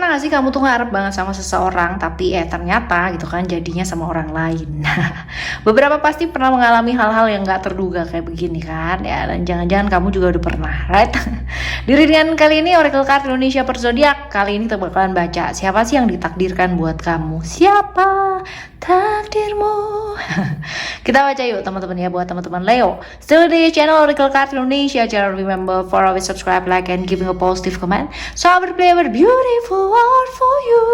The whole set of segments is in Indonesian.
Pernah gak sih kamu tuh ngarep banget sama seseorang tapi ternyata gitu kan jadinya sama orang lain. Beberapa pasti pernah mengalami hal-hal yang gak terduga kayak begini kan ya, dan jangan-jangan kamu juga udah pernah, right? Di readingan kali ini Oracle Card Indonesia per zodiak, kali ini kita bakalan baca siapa sih yang ditakdirkan buat kamu, siapa takdirmu. Kita baca yuk teman-teman ya, buat teman-teman Leo. Still di channel Oracle Card Indonesia, jangan remember for always subscribe, like, and giving a positive comment. So I will play a beautiful world for you.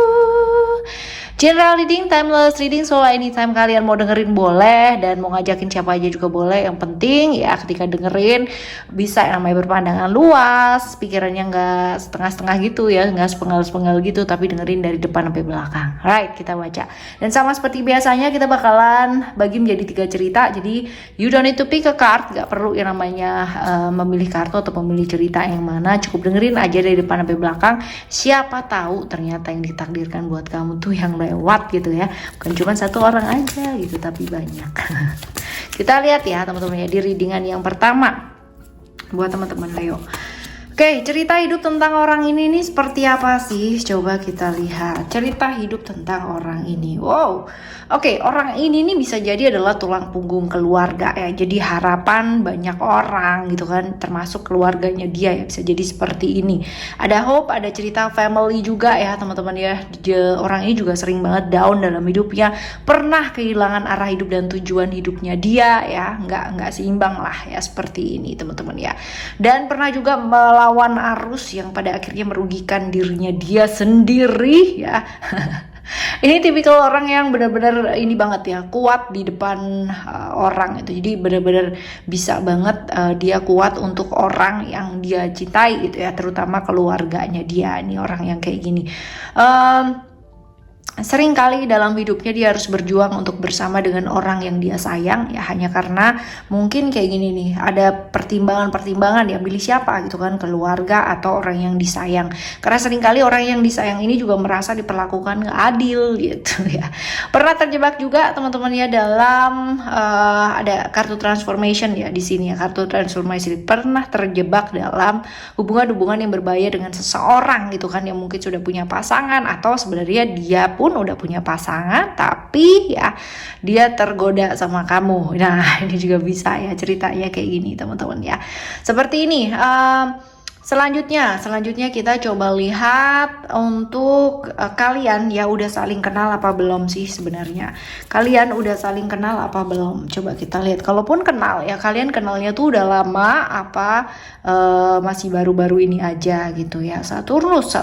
General reading, timeless reading, so anytime kalian mau dengerin boleh, dan mau ngajakin siapa aja juga boleh. Yang penting ya ketika dengerin bisa yang namanya berpandangan luas, pikirannya nggak setengah-setengah gitu ya, nggak sepenggal-sepenggal gitu, tapi dengerin dari depan sampai belakang. Right, kita baca. Dan sama seperti biasanya kita bakalan bagi menjadi 3 cerita. Jadi you don't need to pick a card, nggak perlu yang namanya memilih kartu atau memilih cerita yang mana, cukup dengerin aja dari depan sampai belakang. Siapa tahu ternyata yang ditakdirkan buat kamu tuh yang lewat gitu ya, bukan cuma satu orang aja gitu tapi banyak. Kita lihat ya teman-teman ya di readingan yang pertama buat teman-teman Leo. Oke, cerita hidup tentang orang ini nih seperti apa sih? Coba kita lihat cerita hidup tentang orang ini. Wow, oke, orang ini nih bisa jadi adalah tulang punggung keluarga ya. Jadi harapan banyak orang gitu kan, termasuk keluarganya dia ya, bisa jadi seperti ini. Ada hope, ada cerita family juga ya teman-teman ya. Orang ini juga sering banget down dalam hidupnya, pernah kehilangan arah hidup dan tujuan hidupnya dia ya, nggak seimbang lah ya, seperti ini teman-teman ya. Dan pernah juga melawan arus yang pada akhirnya merugikan dirinya dia sendiri ya. Ini tipikal orang yang benar-benar ini banget ya, kuat di depan orang itu. Jadi benar-benar bisa banget dia kuat untuk orang yang dia cintai gitu ya, terutama keluarganya dia. Ini orang yang kayak gini. Sering kali dalam hidupnya dia harus berjuang untuk bersama dengan orang yang dia sayang ya, hanya karena mungkin kayak gini nih, ada pertimbangan ya, pilih siapa gitu kan, keluarga atau orang yang disayang. Karena sering kali orang yang disayang ini juga merasa diperlakukan gak adil gitu ya. Pernah terjebak juga teman-teman ya dalam ada kartu transformation ya di sini ya, kartu transformation. Pernah terjebak dalam hubungan-hubungan yang berbahaya dengan seseorang gitu kan, yang mungkin sudah punya pasangan atau sebenarnya dia pun udah punya pasangan tapi ya dia tergoda sama kamu. Nah ini juga bisa ya ceritanya kayak gini teman-teman ya, seperti ini. Selanjutnya kita coba lihat untuk kalian ya, udah saling kenal apa belum sih sebenarnya? Kalian udah saling kenal apa belum? Coba kita lihat. Kalaupun kenal ya, kalian kenalnya tuh udah lama apa masih baru-baru ini aja gitu ya. Saturnus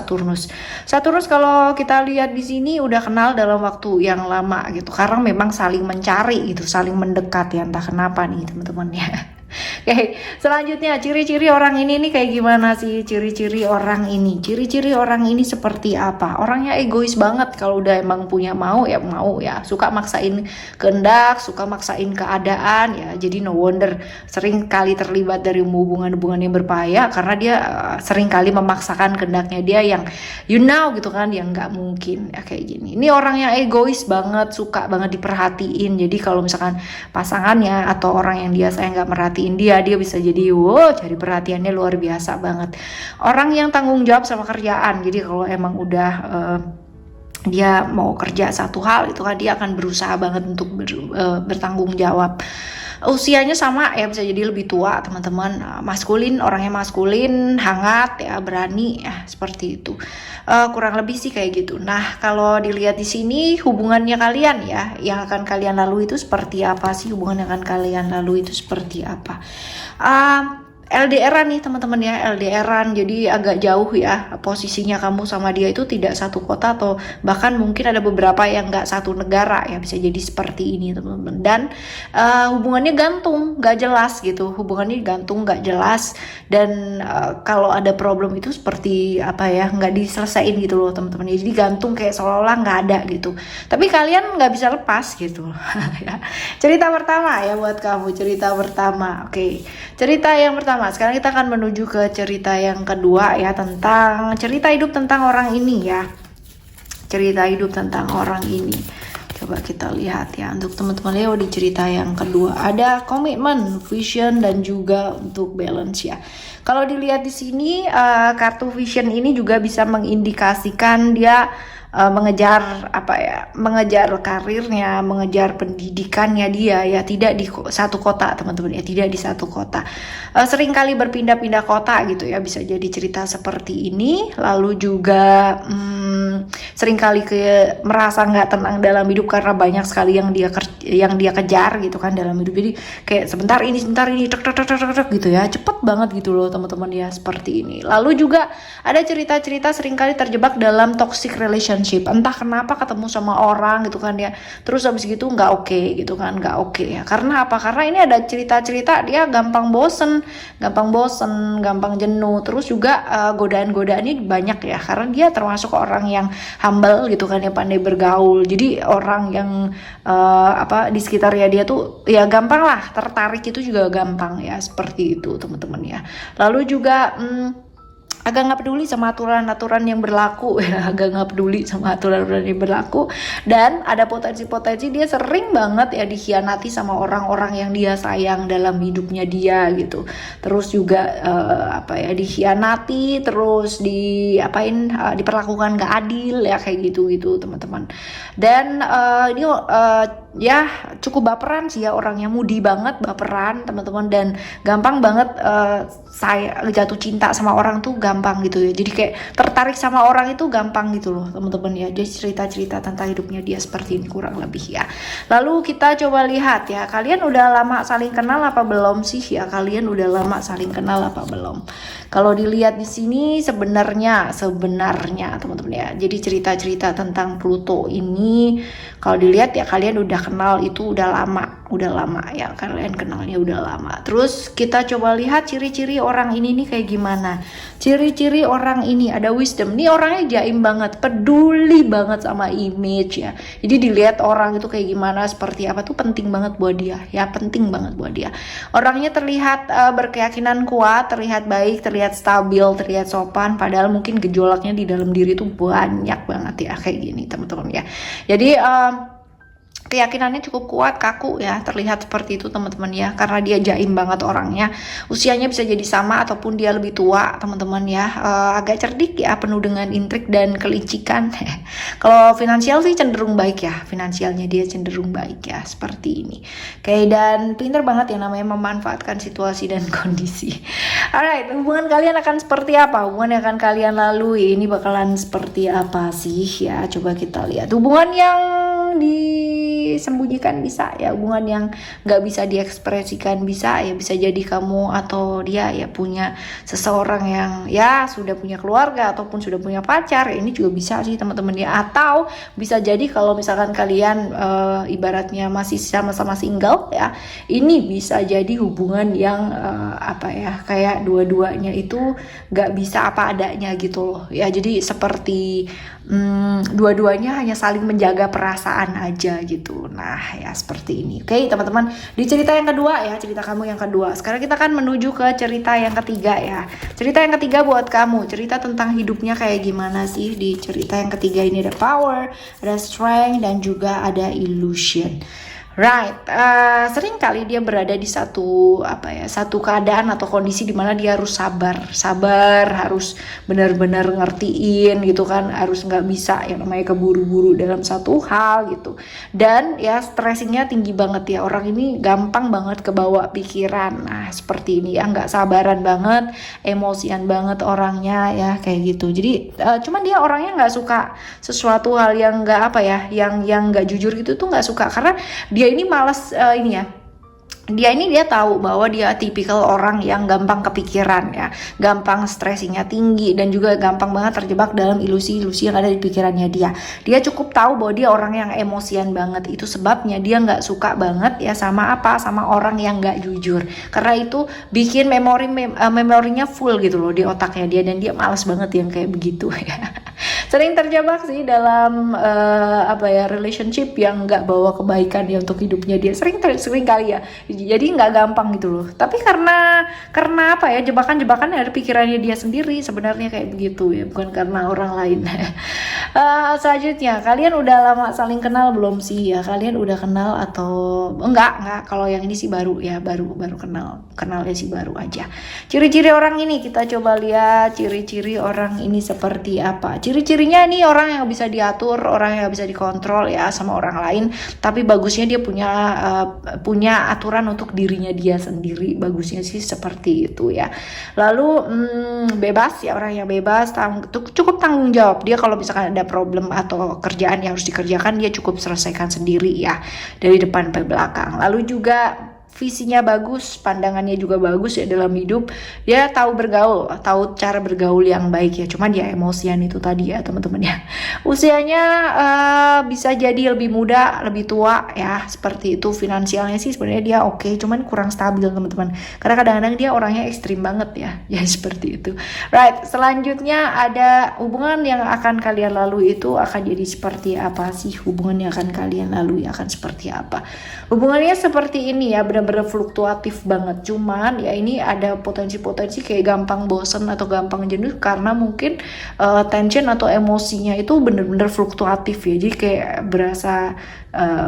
kalau kita lihat di sini udah kenal dalam waktu yang lama gitu, karena memang saling mencari gitu, saling mendekat ya, entah kenapa nih teman-teman ya. Oke, selanjutnya ciri-ciri orang ini nih kayak gimana sih? Ciri-ciri orang ini seperti apa? Orangnya egois banget, kalau udah emang punya mau ya, suka maksain kehendak, suka maksain keadaan ya. Jadi no wonder sering kali terlibat dari hubungan-hubungan yang berbahaya, karena dia sering kali memaksakan kehendaknya dia yang gitu kan, yang nggak mungkin ya kayak gini. Ini orang yang egois banget, suka banget diperhatiin. Jadi kalau misalkan pasangannya atau orang yang dia sayang nggak merhatiin dia bisa jadi cari perhatiannya luar biasa banget. Orang yang tanggung jawab sama kerjaan. Jadi kalau emang udah dia mau kerja satu hal itu kan, dia akan berusaha banget untuk bertanggung jawab. Usianya sama ya, bisa jadi lebih tua teman-teman. Maskulin, orangnya maskulin, hangat ya, berani ya, seperti itu. Kurang lebih sih kayak gitu. Nah kalau dilihat di sini hubungannya kalian ya, yang akan kalian lalui itu seperti apa sih? Hubungan yang akan kalian lalui itu seperti apa? LDRan nih teman-teman ya, LDRan, jadi agak jauh ya posisinya kamu sama dia itu, tidak satu kota atau bahkan mungkin ada beberapa yang nggak satu negara ya, bisa jadi seperti ini teman-teman. Dan hubungannya gantung, nggak jelas gitu, hubungannya gantung nggak jelas, dan kalau ada problem itu seperti apa ya, nggak diselesain gitu loh teman-teman. Jadi gantung kayak seolah-olah nggak ada gitu, tapi kalian nggak bisa lepas gitu. Ya. Cerita pertama ya buat kamu, cerita pertama. Oke, cerita yang pertama. Sekarang kita akan menuju ke cerita yang kedua ya, tentang cerita hidup tentang orang ini ya. Cerita hidup tentang orang ini. coba kita lihat ya untuk teman-teman Leo di cerita yang kedua. Ada komitmen, vision, dan juga untuk balance ya. Kalau dilihat di sini kartu vision ini juga bisa mengindikasikan dia mengejar mengejar karirnya, mengejar pendidikannya dia ya, tidak di satu kota teman-teman ya, tidak di satu kota. Seringkali berpindah-pindah kota gitu ya, bisa jadi cerita seperti ini. Lalu juga seringkali merasa nggak tenang dalam hidup karena banyak sekali yang dia kejar gitu kan dalam hidup. Jadi kayak sebentar ini tek gitu ya, cepet banget gitu loh teman-teman ya, seperti ini. Lalu juga ada cerita-cerita seringkali terjebak dalam toxic relationship, entah kenapa ketemu sama orang gitu kan ya, terus habis gitu nggak oke gitu kan, nggak oke ya. Karena apa? Karena ini ada cerita-cerita dia gampang bosen, gampang jenuh, terus juga godaan-godaannya banyak ya, karena dia termasuk orang yang humble gitu kan ya, pandai bergaul. Jadi orang yang di sekitarnya dia tuh ya gampang lah tertarik, itu juga gampang ya, seperti itu teman-teman ya. Lalu juga agak nggak peduli sama aturan-aturan yang berlaku ya, agak nggak peduli sama aturan-aturan yang berlaku. Dan ada potensi-potensi dia sering banget ya dikhianati sama orang-orang yang dia sayang dalam hidupnya dia gitu. Terus juga dikhianati, terus diperlakukan nggak adil ya, kayak gitu teman-teman. Dan ini ya cukup baperan sih ya, orangnya moody banget, baperan teman-teman, dan gampang banget saya jatuh cinta sama orang tuh gampang gitu ya. Jadi kayak tertarik sama orang itu gampang gitu loh teman-teman ya. Jadi cerita-cerita tentang hidupnya dia seperti ini kurang lebih ya. Lalu kita coba lihat ya, kalian udah lama saling kenal apa belum sih ya? Kalian udah lama saling kenal apa belum? Kalau dilihat di sini sebenarnya teman-teman ya. Jadi cerita-cerita tentang Pluto ini kalau dilihat ya, kalian udah kenal itu udah lama ya, kalian kenalnya udah lama. Terus kita coba lihat ciri-ciri orang ini nih kayak gimana. Ciri-ciri orang ini ada wisdom. Nih orangnya jaim banget, peduli banget sama image ya. Jadi dilihat orang itu kayak gimana, seperti apa tuh penting banget buat dia ya, penting banget buat dia. Orangnya terlihat berkeyakinan kuat, terlihat baik, terlihat stabil, terlihat sopan, padahal mungkin gejolaknya di dalam diri tuh banyak banget ya, kayak gini teman-teman ya. Jadi keyakinannya cukup kuat, kaku ya, terlihat seperti itu teman-teman ya, karena dia jaim banget orangnya. Usianya bisa jadi sama ataupun dia lebih tua teman-teman ya. Agak cerdik ya, penuh dengan intrik dan kelicikan. Kalau finansial sih cenderung baik ya, finansialnya dia cenderung baik ya, seperti ini. Oke, dan pinter banget ya namanya memanfaatkan situasi dan kondisi. Alright, hubungan kalian akan seperti apa? Hubungan yang akan kalian lalui ini bakalan seperti apa sih ya? Coba kita lihat. Hubungan yang disembunyikan bisa ya, hubungan yang nggak bisa diekspresikan bisa ya, bisa jadi kamu atau dia ya punya seseorang yang ya sudah punya keluarga ataupun sudah punya pacar ya, ini juga bisa sih teman-teman ya. Atau bisa jadi kalau misalkan kalian ibaratnya masih sama-sama single ya, ini bisa jadi hubungan yang kayak dua-duanya itu nggak bisa apa adanya gitu loh ya. Jadi seperti dua-duanya hanya saling menjaga perasaan aja gitu. Nah ya seperti ini. Oke teman-teman, di cerita yang kedua ya, cerita kamu yang kedua. Sekarang kita akan menuju ke cerita yang ketiga ya. Cerita yang ketiga buat kamu, cerita tentang hidupnya kayak gimana sih. Di cerita yang ketiga ini ada power, ada strength, dan juga ada illusion. Right, sering kali dia berada di satu keadaan atau kondisi di mana dia harus sabar, harus benar-benar ngertiin gitu kan, harus nggak bisa yang namanya keburu-buru dalam satu hal gitu. Dan ya stressingnya tinggi banget ya, orang ini gampang banget kebawa pikiran. Nah seperti ini ya, nggak sabaran banget, emosian banget orangnya ya, kayak gitu. Jadi cuman dia orangnya nggak suka sesuatu hal yang yang nggak jujur gitu tuh nggak suka, karena dia ini malas dia tahu bahwa dia tipikal orang yang gampang kepikiran ya, gampang stressingnya tinggi, dan juga gampang banget terjebak dalam ilusi-ilusi yang ada di pikirannya dia. Dia cukup tahu bahwa dia orang yang emosian banget, itu sebabnya dia nggak suka banget ya sama orang yang nggak jujur, karena itu bikin memorinya full gitu loh di otaknya dia, dan dia malas banget yang kayak begitu ya. Sering terjebak sih dalam relationship yang nggak bawa kebaikan ya untuk hidupnya dia. Sering kali ya. Jadi nggak gampang gitu loh. Tapi karena apa ya, jebakan-jebakan dari pikirannya dia sendiri sebenarnya kayak begitu ya, bukan karena orang lain. Selanjutnya, kalian udah lama saling kenal belum sih ya? Kalian udah kenal atau enggak? Kalau yang ini sih baru ya, baru kenalnya sih baru aja. Ciri-ciri orang ini kita coba lihat, ciri-ciri orang ini seperti apa. Ciri-cirinya ini orang yang bisa diatur, orang yang bisa dikontrol ya sama orang lain, tapi bagusnya dia punya aturan untuk dirinya dia sendiri. Bagusnya sih seperti itu ya. Lalu bebas ya, orang yang bebas, cukup tanggung jawab. Dia kalau misalkan ada problem atau kerjaan yang harus dikerjakan, dia cukup selesaikan sendiri ya, dari depan sampai belakang. Lalu juga visinya bagus, pandangannya juga bagus ya dalam hidup. Dia tahu bergaul, tahu cara bergaul yang baik ya. Cuman dia emosian itu tadi ya teman-teman ya. Usianya bisa jadi lebih muda, lebih tua ya, seperti itu. Finansialnya sih sebenarnya dia oke, cuman kurang stabil teman-teman. Karena kadang-kadang dia orangnya ekstrim banget ya. Ya seperti itu. Right, selanjutnya ada hubungan yang akan kalian lalui itu akan jadi seperti apa sih? Hubungan yang akan kalian lalui akan seperti apa? Hubungannya seperti ini ya, benar-benar fluktuatif banget. Cuman ya ini ada potensi-potensi kayak gampang bosen atau gampang jenuh karena mungkin tension atau emosinya itu benar-benar fluktuatif ya. Jadi kayak berasa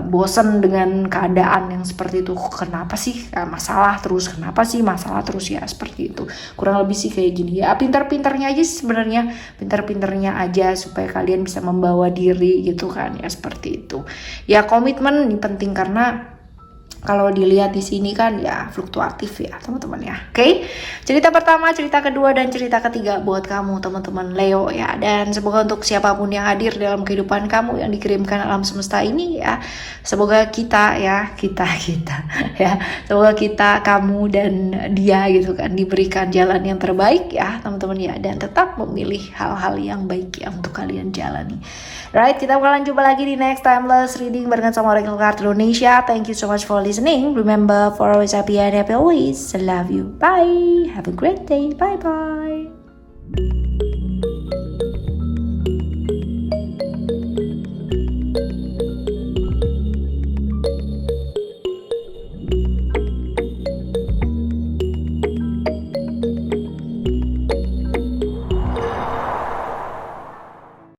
bosen dengan keadaan yang seperti itu. Kenapa sih masalah terus? Kenapa sih masalah terus ya? Seperti itu. Kurang lebih sih kayak gini ya. Pintar-pintarnya aja sebenarnya, pintar-pintarnya aja supaya kalian bisa membawa diri gitu kan ya, seperti itu. Ya komitmen ini penting karena kalau dilihat di sini kan ya fluktuatif ya teman-teman ya. Oke. Cerita pertama, cerita kedua, dan cerita ketiga buat kamu teman-teman Leo ya. Dan semoga untuk siapapun yang hadir dalam kehidupan kamu yang dikirimkan alam semesta ini ya, semoga kita ya semoga kita, kamu dan dia gitu kan diberikan jalan yang terbaik ya teman-teman ya, dan tetap memilih hal-hal yang baik ya untuk kalian jalani. Right, kita bakalan jumpa lagi di next timeless reading barengan sama Oracle Card Indonesia. Thank you so much for listening. Remember, for always happy and happy always. I love you. Bye. Have a great day. Bye bye.